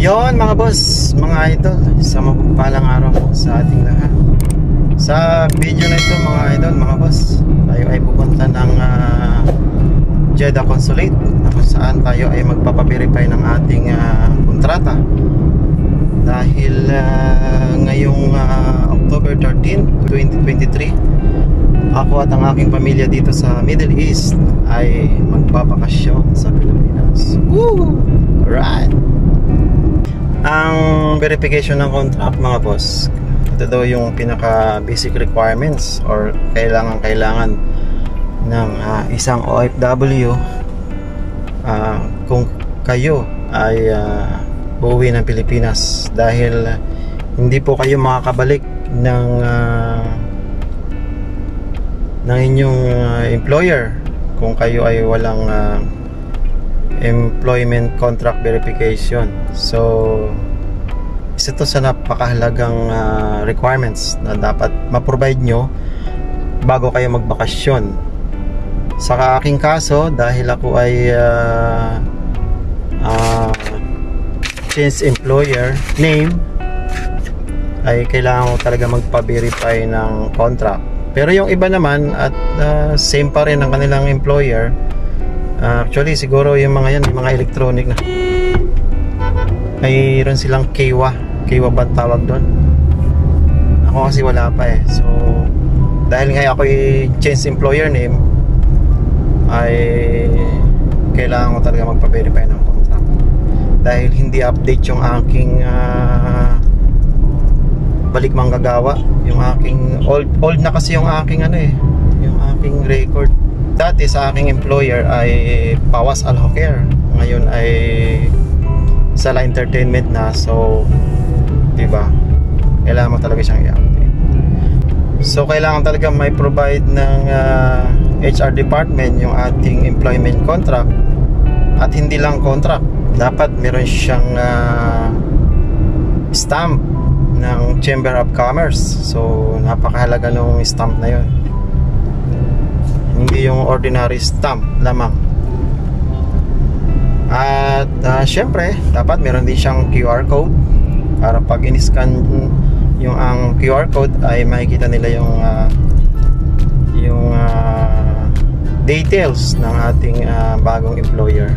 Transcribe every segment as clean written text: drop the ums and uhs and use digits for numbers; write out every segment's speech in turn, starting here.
Yon mga boss, mga idol, isang mapagpalang araw po sa ating lahat. Sa video na ito mga idol, mga boss, tayo ay pupunta ng Jeddah Consulate, kung saan tayo ay magpapaverify ng ating kontrata. Dahil ngayong October 13, 2023, ako at ang aking pamilya dito sa Middle East ay magbabakasyon sa Pilipinas. Woo! Alright! Ang verification ng contract mga boss, ito daw yung pinaka basic requirements or kailangan ng isang OFW kung kayo ay uuwi ng Pilipinas, dahil hindi po kayo makakabalik ng inyong employer kung kayo ay walang employment contract verification. So isa to sa napakahalagang requirements na dapat ma-provide nyo bago kayo magbakasyon. Sa aking kaso, dahil ako ay change employer name, ay kailangan ko talaga magpa-verify ng contract. Pero yung iba naman at same pa rin ang kanilang employer, actually siguro yung mga yan, yung mga electronic na mayroon silang KEWA ba tawag doon? Ako kasi wala pa eh. So dahil nga ako change employer name, ay kailangan ko talaga magpa-verify ng contract, dahil hindi update yung aking balik manggagawa, yung aking old na kasi yung aking yung aking record. Dati sa aking employer ay Pawas Al Hoker, ngayon ay Sala Entertainment na. So diba, kailangan mo talaga siyang i-update. So kailangan talaga may provide ng HR department yung ating employment contract. At hindi lang contract, dapat meron siyang stamp ng Chamber of Commerce. So napakahalaga nung stamp na yun, hindi yung ordinary stamp lamang. At syempre dapat meron din siyang QR code, para pag in-scan yung ang QR code ay makikita nila yung details ng ating bagong employer.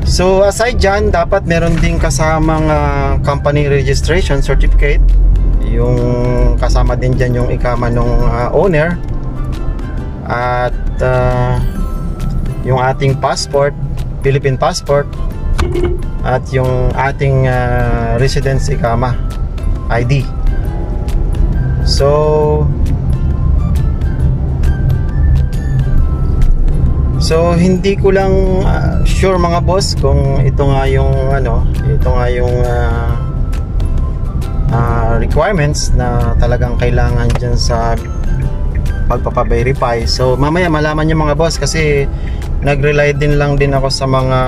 So aside dyan, dapat meron din kasamang company registration certificate, yung kasama din dyan yung ikama ng owner, at yung ating passport, Philippine passport, at yung ating residence ikama ID. So hindi ko lang sure mga boss kung ito nga yung requirements na talagang kailangan dyan sa pagpapaverify. So mamaya malaman nyo mga boss, kasi nag-rely din ako sa mga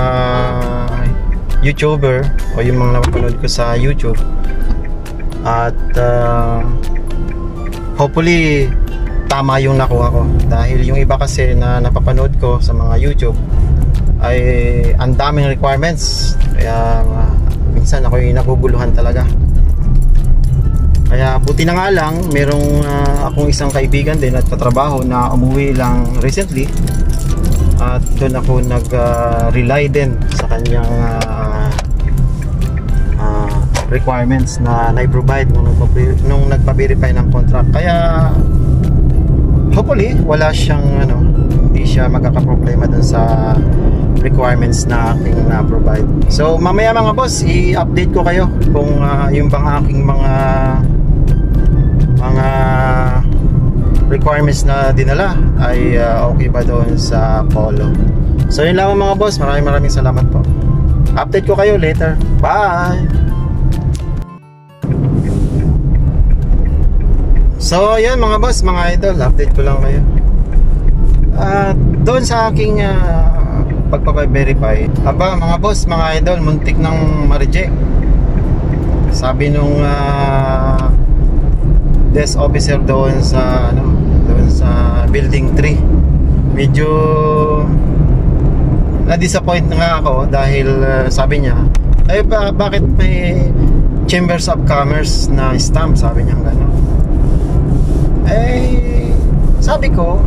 YouTuber o yung mga napapanood ko sa YouTube, at hopefully tama yung nakuha ko, dahil yung iba kasi na napapanood ko sa mga YouTube ay ang daming requirements, kaya minsan ako yung naguguluhan talaga. Kaya buti na nga lang merong akong isang kaibigan din at katrabaho na umuwi lang recently, at doon ako nag-rely din sa kanyang requirements na na-provide nung nagpa-verify ng contract. Kaya hopefully wala siyang hindi siya magkakaproblema dun sa requirements na aking na-provide. So mamaya mga boss, i-update ko kayo kung yung bang aking mga requirements na dinala ay okay ba doon sa Polo. So yun lang mga boss, maraming salamat po. Update ko kayo later. Bye! So yan mga boss, mga idol, update ko lang kayo. Doon sa aking pagpapaverify, mga boss, mga idol, muntik nang ma-reject. Sabi nung desk officer doon sa building 3, medyo na-disappoint nga ako, dahil sabi niya Ay bakit may Chambers of Commerce na stamp, sabi niya gano'n. Eh sabi ko,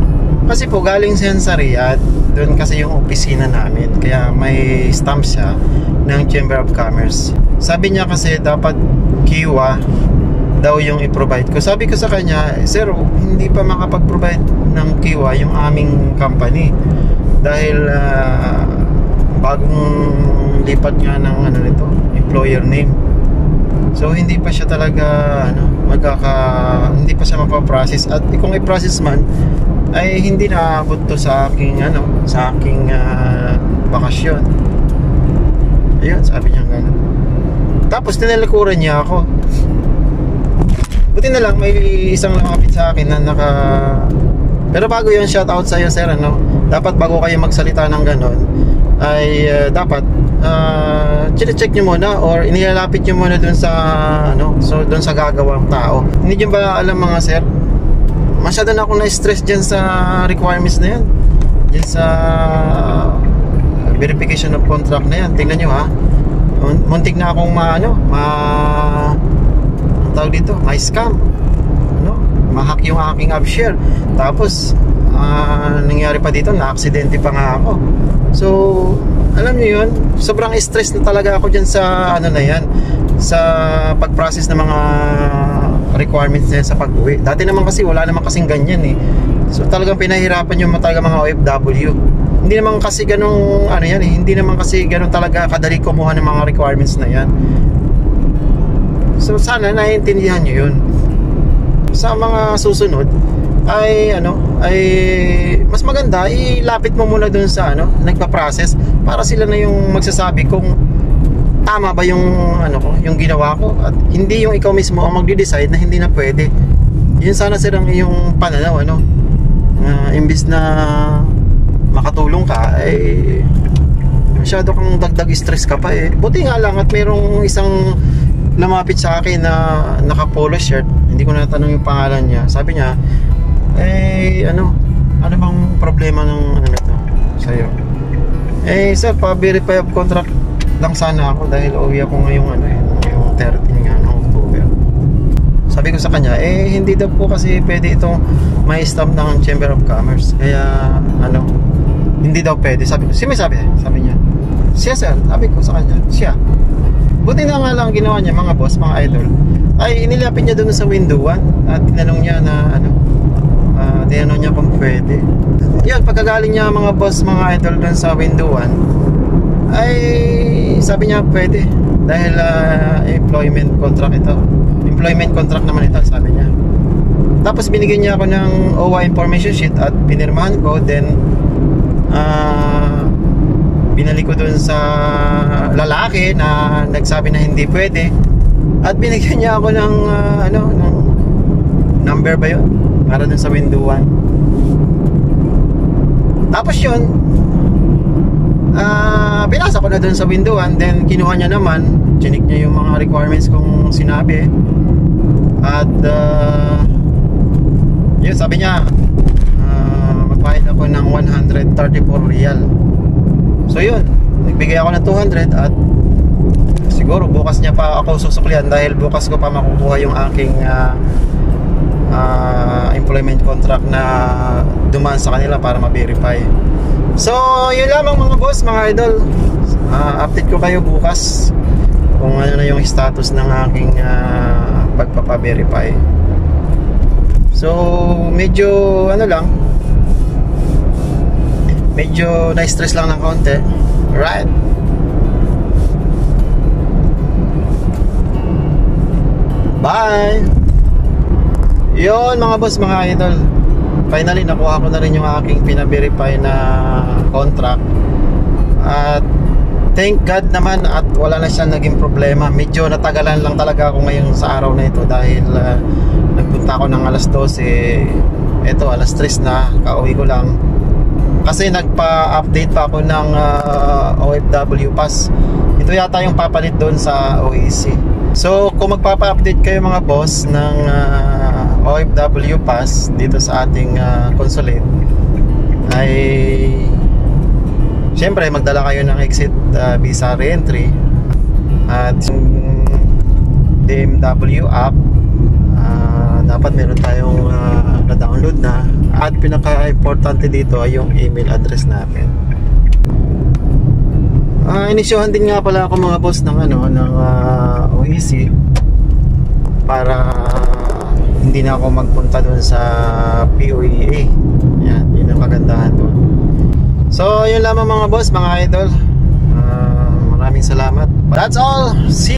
kasi po galing siya sa Riyadh, doon kasi yung opisina namin, kaya may stamp siya ng Chamber of Commerce. Sabi niya kasi dapat kiwa daw yung i-provide ko. Sabi ko sa kanya, sir, hindi pa makapag-provide ng kiwa yung aming company dahil bagong lipat nga ng ano nito, employer name. So hindi pa siya talaga hindi pa siya mapaprocess, at kung i-process man ay hindi na abot to sa aking bakasyon. Ayun, sabi niya gano'n. Tapos tinalikuran niya ako. Buti na lang may isang lumapit sa akin na pero bago yun, shout out sa iyo sir, dapat bago kayo magsalita ng gano'n ay dapat check nyo muna or inilalapit nyo muna dun sa dun sa gagawang tao. Hindi nyo ba alam mga sir, masyado na ako na-stress dyan sa requirements na yan, dyan sa verification of contract na yan. Tingnan nyo ha, muntik na akong tawag dito, may scam, ma-hack yung aking app share. Tapos nangyari pa dito, na-aksidente pa nga ako. So alam niyo yun, sobrang stress na talaga ako dyan sa sa pag-process ng mga requirements niya sa pag-uwi. Dati naman kasi wala naman kasing ganyan eh. So talagang pinahirapan yung talaga mga OFW. Hindi naman kasi ganung hindi naman kasi ganun talaga kadali kumuha ng mga requirements na yan. So sana naiintindihan niyo yun. Sa mga susunod ay mas maganda ilapit mo muna dun sa nagpa-process, para sila na yung magsasabi kung tama ba yung yung ginawa ko, at hindi yung ikaw mismo ang magde-decide na hindi na pwede. Yun sana sir ang iyong pananaw, imbis na makatulong ka ay masyado kang dagdag stress ka pa eh. Buti nga lang at mayroong isang lumapit sa akin na naka-polo shirt, hindi ko na natanong yung pangalan niya. Sabi niya, ano bang problema ng nito sa'yo? Sir, pa-verify of contract lang sana ako dahil uwi ako ngayong yung 13 nga ng October. Sabi ko sa kanya, hindi daw po kasi pwede itong may stamp ng Chamber of Commerce, kaya hindi daw pwede. Sabi ko, sabi niya, siya sir, sabi ko sa kanya, siya. Buti na nga lang ginawa niya mga boss, mga idol, ay inilapit niya doon sa window 1 at tinanong niya na tinanong niya kung pwede. Yun, pagkagaling niya mga boss, mga idol doon sa window 1 ay sabi niya pwede dahil employment contract ito. Employment contract naman ito, sabi niya. Tapos binigyan niya ako ng OWA information sheet at pinirmahan ko. Then binalik ko dun sa lalaki na nagsabi na hindi pwede, at binigyan niya ako ng ng number ba yun para dun sa window 1. Tapos yun, pinasa ko na dun sa window 1. Then kinuha niya naman, chinik niya yung mga requirements kung sinabi, at yun, sabi niya magbayad ako ng 134 riyal. So yun, nagbigay ako ng 200 at siguro bukas niya pa ako susuklian dahil bukas ko pa makukuha yung aking employment contract na dumaan sa kanila para ma-verify. So yun lamang mga boss, mga idol. Update ko kayo bukas kung ano na yung status ng aking pagpapa-verify. So medyo medyo na-stress lang ng konti. Right. Bye. Yun mga boss, mga idol, finally nakuha ko na rin yung aking pina-verify na contract. At thank God naman at wala na siyang naging problema. Medyo natagalan lang talaga ako ngayon sa araw na ito dahil nagpunta ako ng alas 12. Ito alas 3 na, kauwi ko lang. Kasi nagpa-update pa ako ng OFW Pass. Ito yata yung papalit doon sa OEC. So kung magpapa-update kayo mga boss ng OFW Pass dito sa ating consulate, ay syempre magdala kayo ng exit visa re-entry At yung DMW app, dapat meron tayong na-download na. At pinaka-importante dito ay yung email address natin. Inisyuhan din nga pala ako mga boss ng OEC para hindi na ako magpunta doon sa POEA. Yan, yun ang kagandahan doon. So, yun lamang mga boss, mga idol. Maraming salamat. That's all. See